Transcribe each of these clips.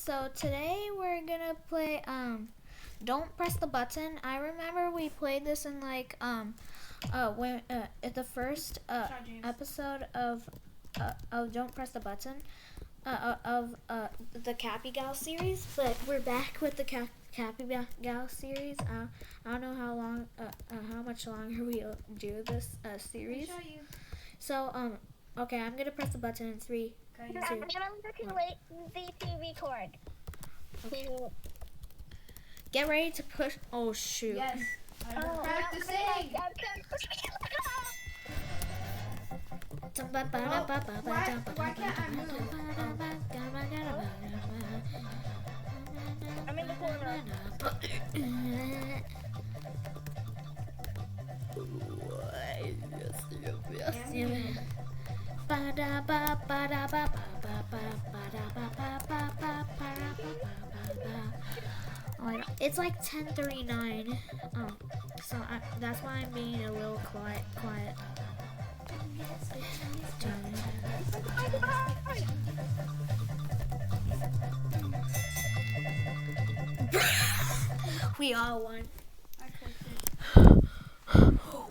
So today we're gonna play Don't Press the Button. I remember we played this in like when at the first episode of Don't Press the Button of the Cappy Gal series, but we're back with the Cappy Gal series. I don't know how long how much longer we'll do this series. I'll show you. So okay, I'm gonna press the button in 3, 2, I'm looking wait VP record. Okay. Get ready to push. Oh shoot. Yes. I'm Oh, practicing. Why can't I move? I'm in the corner. It's like 10:39. So that's why I'm being a little quiet. We all won. I clicked it.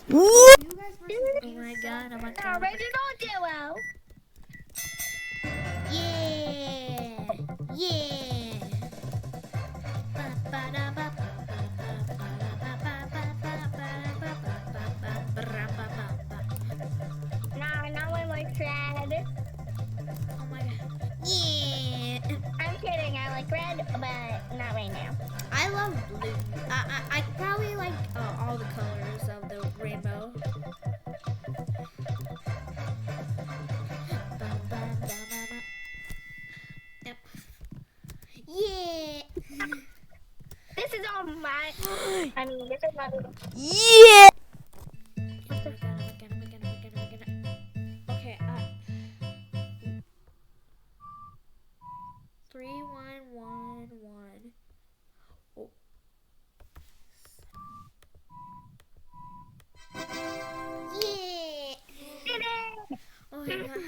Woo! You guys versus Oh my god, oh my The god. original duo. Yeah! Yeah! Now I like red. Oh my god. Yeah! I'm kidding, I like red, but not right now. I love blue. I probably like all the colors of the rainbow. Yep. Yeah! This is all my. I mean, this is my. Yeah! Okay, 3, 1, 1, 1. Oh. Yeah! Did it! Oh my god.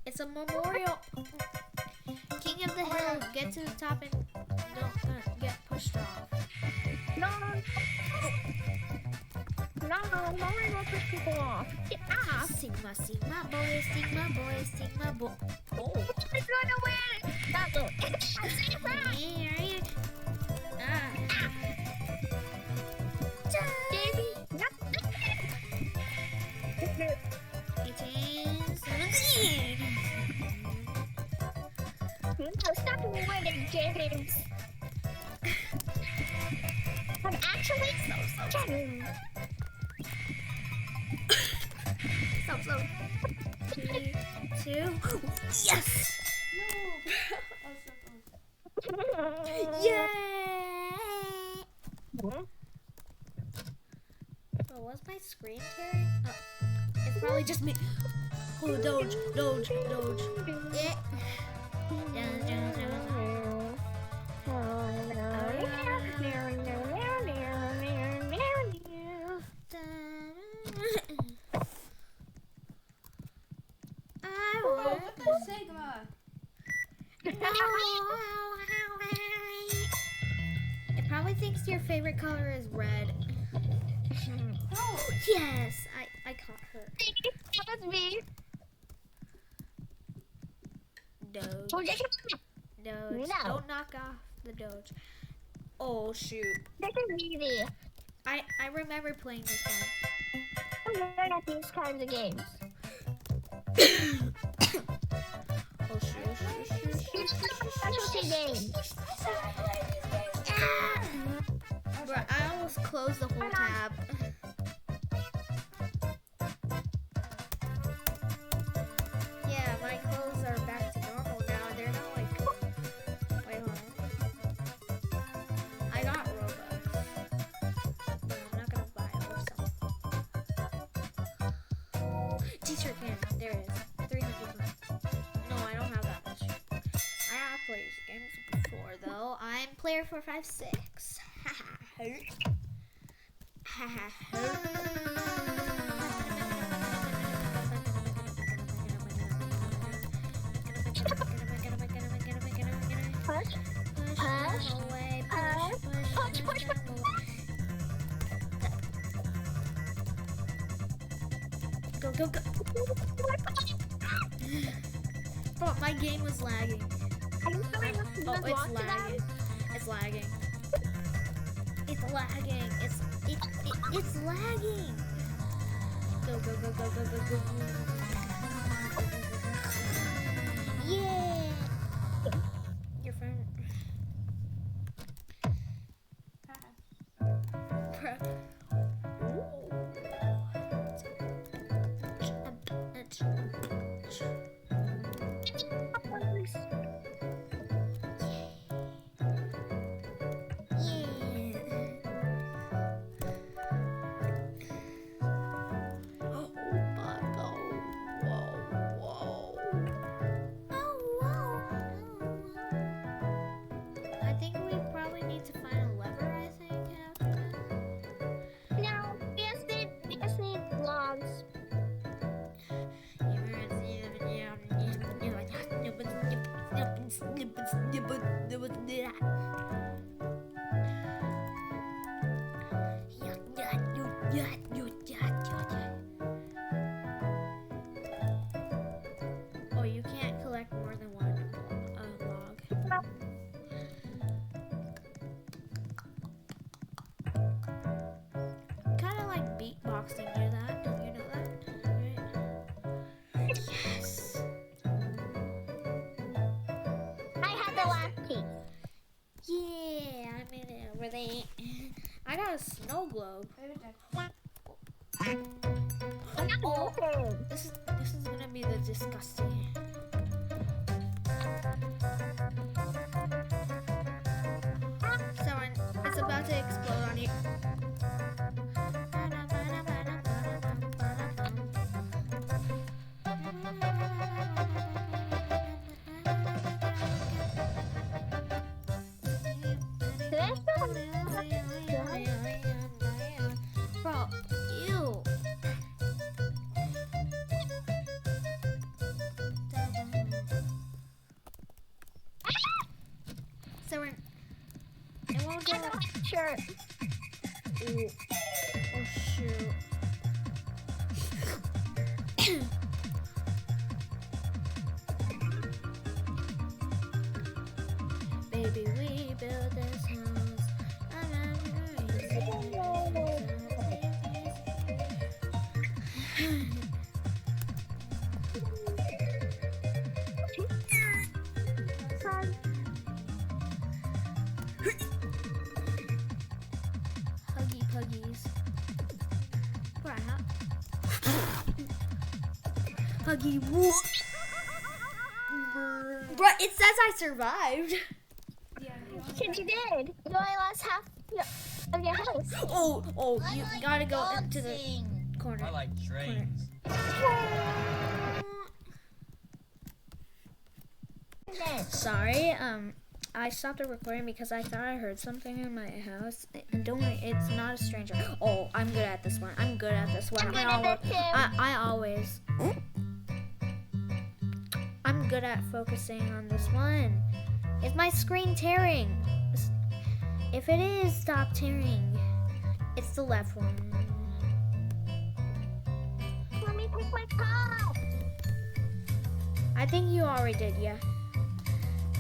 It's a memorial. King of the hill, get to the top and don't get pushed off. No, I won't push people off. Get off. Sigma boy, Sigma boy, Sigma boy. Oh. It's gonna win. That's it. Yeah. Ah. Daisy, 18, 17. no, stop winning, James. I'm actually so kidding. Stop. 3, 2. Yes! No. I was so close. Yay! Oh, was my screen tearing? Oh, it's probably just me. Oh, Doge. Yeah. Oh, what the Sigma? It probably thinks your favorite color is red. No. Yes, I caught her. That was me. Doge. Oh, this Doge. No. Don't knock off the Doge. Oh shoot. is easy. I remember playing this one. I'm good at these kinds of games. Oh shoot. It's specialty games. Bro, I almost closed the whole tab. Yeah, my clothes are back to normal now. They're not like. Wait, hold on. I got Robux. No, I'm not gonna buy it or something. T-shirt can. There it is. 300 points. No, I don't have that much. I have played these games before though. I'm player 456. Punch. Push Push. them away. Punch, punch, them away. Go, go, go. Bro, my game was lagging. Are you still able to Oh, it's walk to them? lagging. It's lagging. It's lagging. It's lagging. Go, go, go, go, go, go, go. Yeah. Your friend. Bruh. I think we probably need to find a lever, I think, after that. No, we just need logs. Oh, you can't collect more than one log. Kind of like beatboxing, you know that? You know that? Right? Yes. I had the last piece. Yeah, I made it over there. I got a snow globe. Oh, this is gonna be the disgusting. Someone, it's about to explode on you. This one. Bro, ew. So we're, it won't get up. Sure. Ooh. Oh shoot. Baby, we built this house. Huggy puggies. Right, huh? Huggy whoop. Bruh, it says I survived. Since you did. You only lost half of your house. Oh, you gotta go into the corner. I like trains. Sorry, I stopped the recording because I thought I heard something in my house. And don't worry, it's not a stranger. Oh, I'm good at this one. I always. I'm good at focusing on this one. Is my screen tearing? If it is, stop tearing. It's the left one. Let me pick my cup. I think you already did, yeah.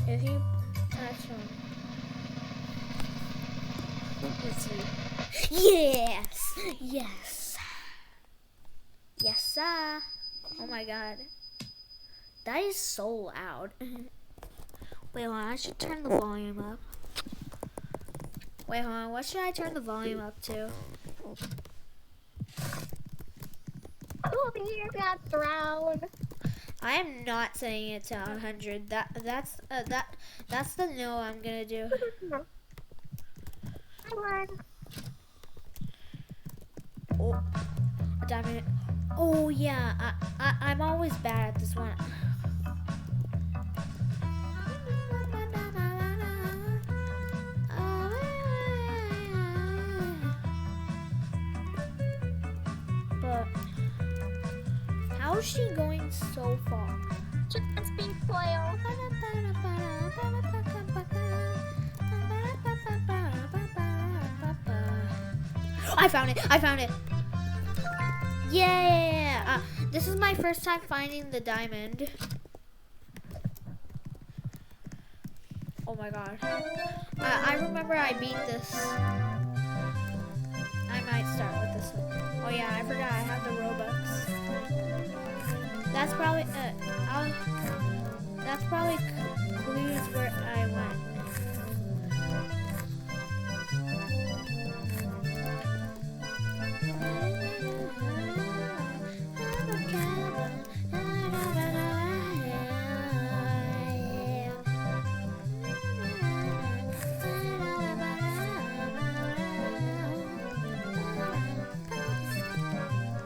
If you touch them. Let's see. Yes! Yes! Yes, sir. Oh my god. That is so loud. Wait, hold on. I should turn the volume up. Wait, hold on. What should I turn the volume up to? Oh, you got thrown. I am not setting it to 100. That's the no I'm gonna do. I won. Oh, damn it. Oh yeah, I'm always bad at this one. But how is she going so far? Just being spoiled. I found it. I found it. Yeah. This is my first time finding the diamond. Oh my god. I remember I beat this. I might start with this one. Oh yeah, I forgot I have the Robux. That's probably clues where I went.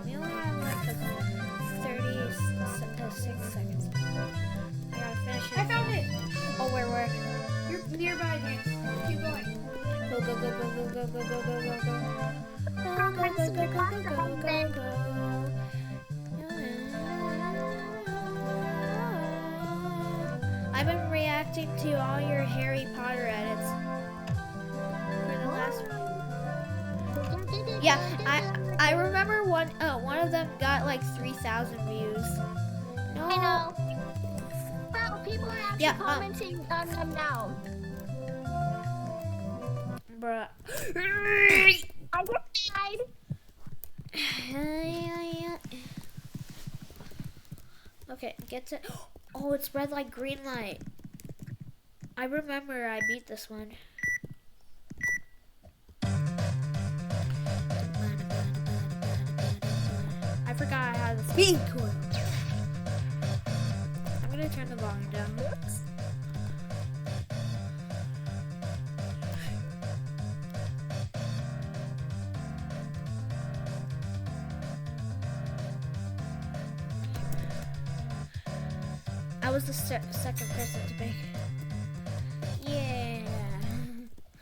We only have like 36 seconds. I gotta finish it. I found it. Oh, where? You're nearby, James. Keep going. Go. I've been reacting to all your Harry Potter edits for the last one. Yeah, I remember one of them got like 3,000 views. No. I know. Wow, people are actually commenting on them now. Bruh. I just died. Okay, get to. Oh, it's red light, green light. I remember I beat this one. I forgot I had the speed coin. I'm gonna turn the volume down. I was the second person to make. Yeah.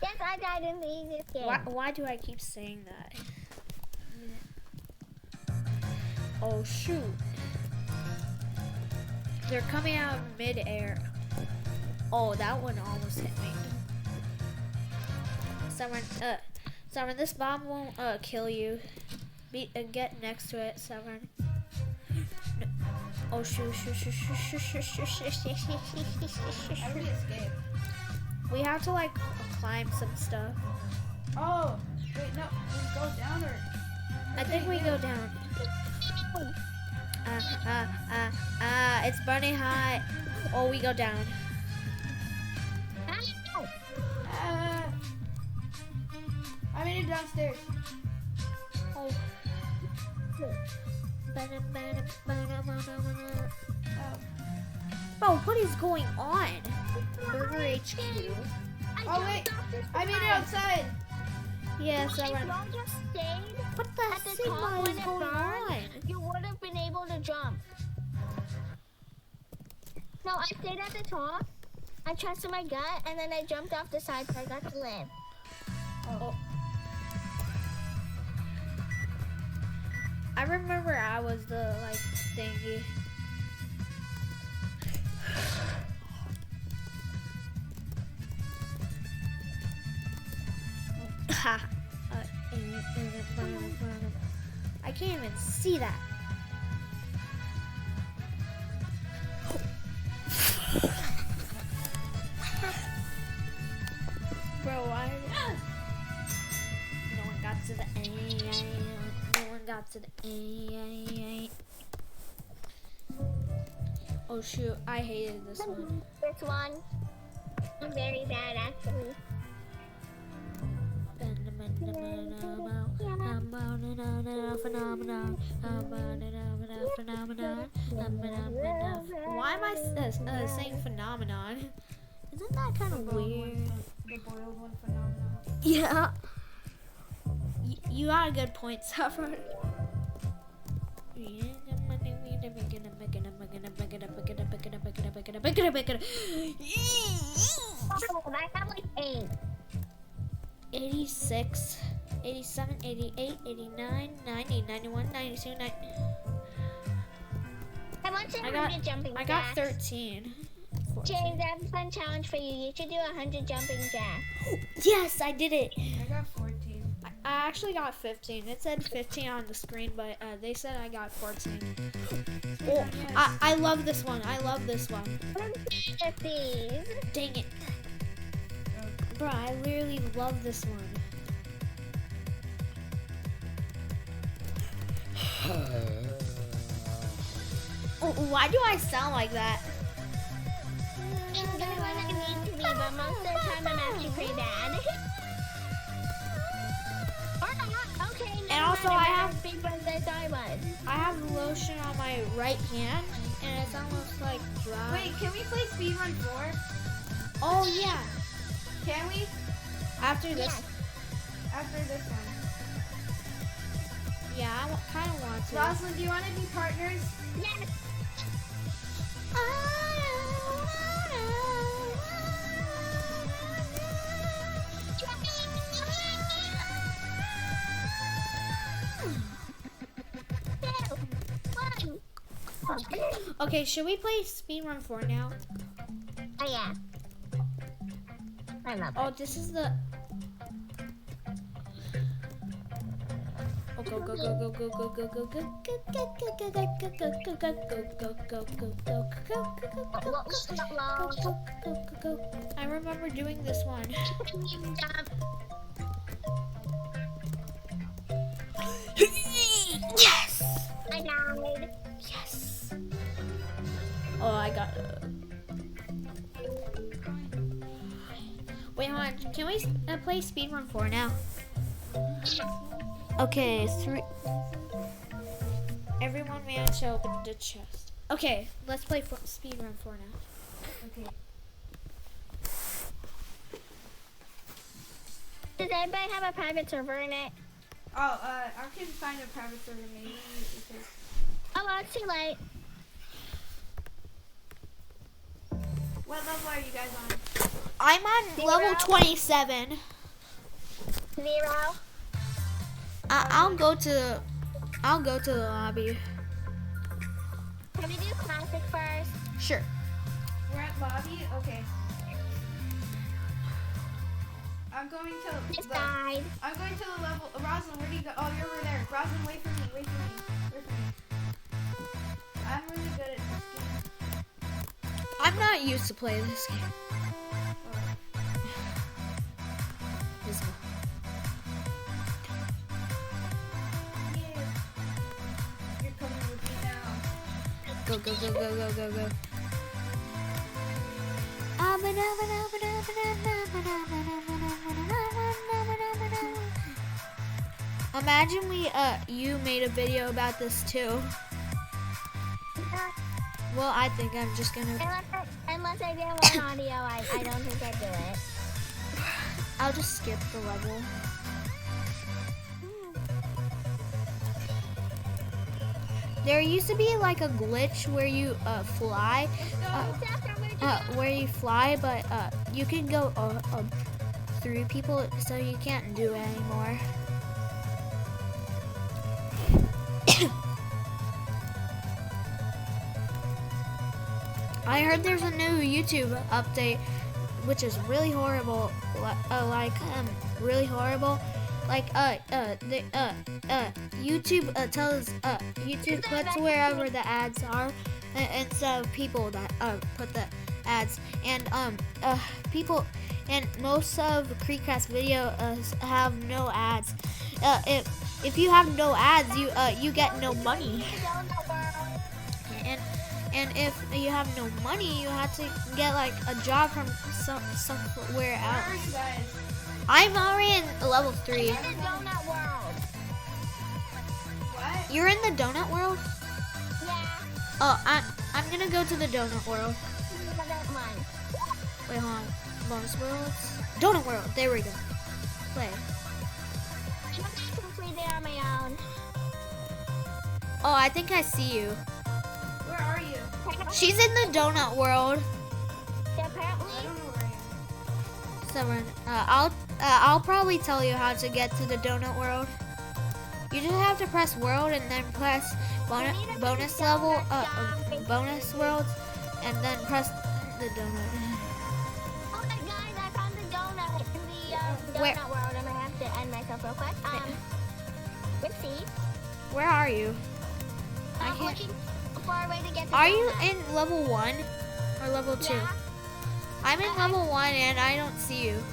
Yes, I died in the easiest game. Why do I keep saying that? Oh shoot. They're coming out of mid-air. Oh, that one almost hit me. Someone, this bomb won't kill you. Get next to it, Someone. Oh shoot. How do we escape? We have to like climb some stuff. Oh, wait, no. We go down or? I think we go down. It's burning hot. Oh, we go down. I made it downstairs. Oh. Bro, what is going on? Burger HQ. Oh wait, I made it outside. Yes, If y'all just stayed what the at the sigma top when is it going burned, on? you would have been able to jump. No, I stayed at the top. I trusted my gut, and then I jumped off the side so I got to land. Oh. I remember I was the like thingy. Ha. I can't even see that. Bro, why? No one got to the A. No one got to the A. Oh shoot, I hated this one. This one, I'm very bad actually. Why am I saying phenomenon? Isn't that kind of weird? The boiled one phenomenon. Yeah. You got a good point, Saffron. I have like 8. 86, 87, 88, 89, 90, 91, 92, 90. I want to 100 jumping I jacks. got 13. 14. James, I have a fun challenge for you. You should do 100 jumping jacks. Yes, I did it. I got 14. I actually got 15. It said 15 on the screen, but they said I got 14. Oh, I love this one. I love this one. 50s. Dang it. Bro, I literally love this one. Oh, why do I sound like that? It's good when I need to be, but most of the time I'm actually pretty bad. Or not. Okay, And also I have big ones I thought I was. I have lotion on my right hand, and it's almost like dry. Wait, can we play speedrun 4? Oh yeah. Can we? After this. Yes. After this one. Yeah, I kind of want to. Rosalind, do you want to be partners? Yes. Okay, should we play speedrun 4 now? Oh yeah. I love Oh, this is the. Oh, go go go go go go go go go go go go go go go. I remember doing this one. Yes! I died. Yes! Oh, I got. Wait, hold on. Can we play speedrun 4 now? Okay, 3. Everyone man should open the chest. Okay, let's play speedrun 4 now. Okay. Does anybody have a private server in it? Oh, I can find a private server maybe. Because... Oh, well, it's too late. What level are you guys on? I'm on level 27. 0. I'll go to the lobby. Can we do classic first? Sure. We're at lobby? Okay. I'm going to Just died. I'm going to the level. Rosalind, where do you go? Oh, you're over there. Rosalind, wait for me. Wait for me. Wait for me. I'm really good at this game. I'm not used to playing this game. This one. Yeah. You're coming with me now. Go go go go go go go. Imagine you made a video about this too. Well, I think I'm just gonna. Unless I didn't want audio, I don't think I'd do it. I'll just skip the level. There used to be like a glitch where you fly, where you fly, but you can go through people, so you can't do it anymore. I heard there's a new YouTube update, which is really horrible. Really horrible. Like YouTube tells YouTube puts wherever the ads are, instead of people that put the ads, and people, and most of Creekcast videos have no ads. If you have no ads, you get no money. And if you have no money, you have to get like a job from somewhere else. Where are you guys? I'm already in level 3. I'm in the donut world. What? You're in the donut world? Yeah. Oh, I'm gonna go to the donut world. Mine. Wait, hold on. Bonus worlds? Donut world. There we go. Play. I'm completely on my own. Oh, I think I see you. Where are you? She's in the donut world. Apparently. I don't know where I am. Someone, I'll probably tell you how to get to the donut world. You just have to press world and then press bonus level, bonus worlds, and then press the donut. Oh my guys, I found the donut in the donut Where? world. I'm gonna have to end my myself real quick. Whoopsie. Where are you? I'm looking for a way to get the Are you donut. in level 1 or level 2? Yeah. I'm in level 1 and I don't see you.